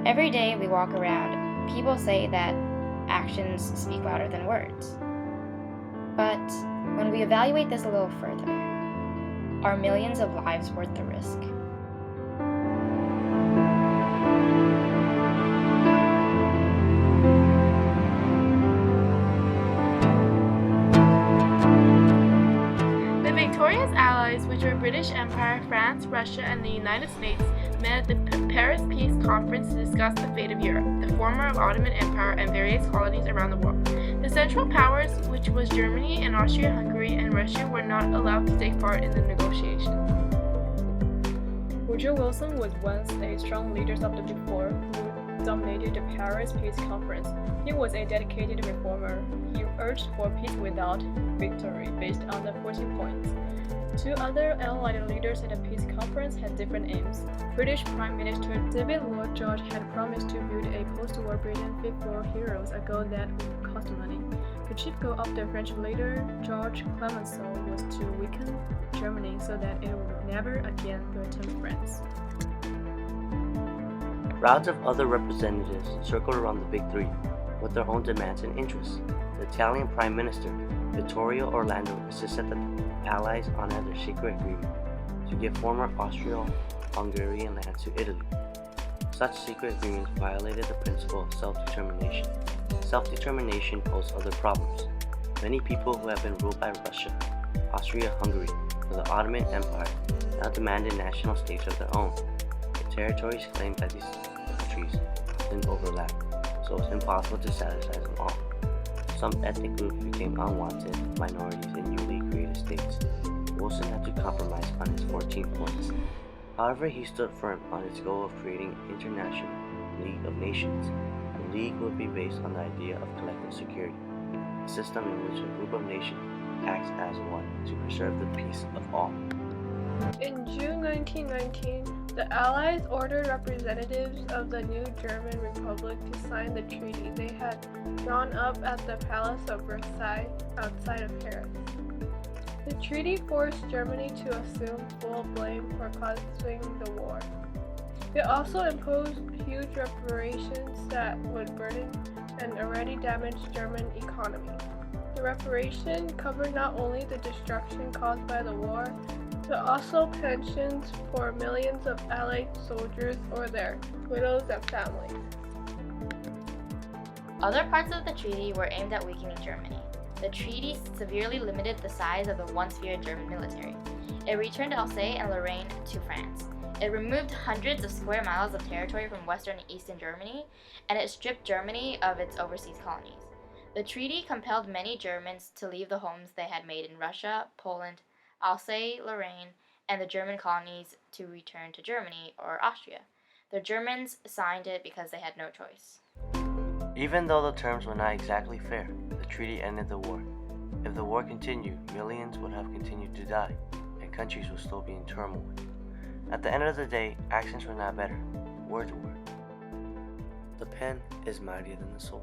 Every day we walk around, people say that actions speak louder than words. But when we evaluate this a little further, are millions of lives worth the risk? The victorious allies, which were British Empire, France, Russia, and the United States, met at the Paris Peace Conference to discuss the fate of Europe, the former of Ottoman Empire, and various colonies around the world. The Central Powers, which was Germany and Austria-Hungary and Russia, were not allowed to take part in the negotiations. Woodrow Wilson was once a strong leader of the Big Four who dominated the Paris Peace Conference. He was a dedicated reformer. He urged for peace without victory based on the 14 points. Two other Allied leaders at the peace conference had different aims. British Prime Minister David Lloyd George had promised to build a post-war Britain fit for heroes, a goal that would cost money. The chief goal of the French leader, George Clemenceau, was to weaken Germany so that it would never again threaten France. Crowds of other representatives circled around the Big Three with their own demands and interests. The Italian Prime Minister, Vittorio Orlando, insisted that the Allies honor their secret agreement to give former Austro-Hungarian lands to Italy. Such secret agreements violated the principle of self-determination. Self-determination posed other problems. Many people who have been ruled by Russia, Austria-Hungary, or the Ottoman Empire now demanded national states of their own. The territories claimed by these countries didn't overlap, so it was impossible to satisfy them all. Some ethnic groups became unwanted minorities in newly created states. Wilson had to compromise on his 14 points. However, he stood firm on his goal of creating an international League of Nations. The League would be based on the idea of collective security, a system in which a group of nations acts as one to preserve the peace of all. In June 1919, the Allies ordered representatives of the new German Republic to sign the treaty they had drawn up at the Palace of Versailles outside of Paris. The treaty forced Germany to assume full blame for causing the war. It also imposed huge reparations that would burden an already damaged German economy. The reparation covered not only the destruction caused by the war, but also pensions for millions of Allied soldiers or their widows and families. Other parts of the treaty were aimed at weakening Germany. The treaty severely limited the size of the once feared German military. It returned Alsace and Lorraine to France. It removed hundreds of square miles of territory from western and eastern Germany, and it stripped Germany of its overseas colonies. The treaty compelled many Germans to leave the homes they had made in Russia, Poland, Alsace-Lorraine, and the German colonies to return to Germany or Austria. The Germans signed it because they had no choice. Even though the terms were not exactly fair, the treaty ended the war. If the war continued, millions would have continued to die, and countries would still be in turmoil. At the end of the day, actions were not better, words were. The pen is mightier than the sword.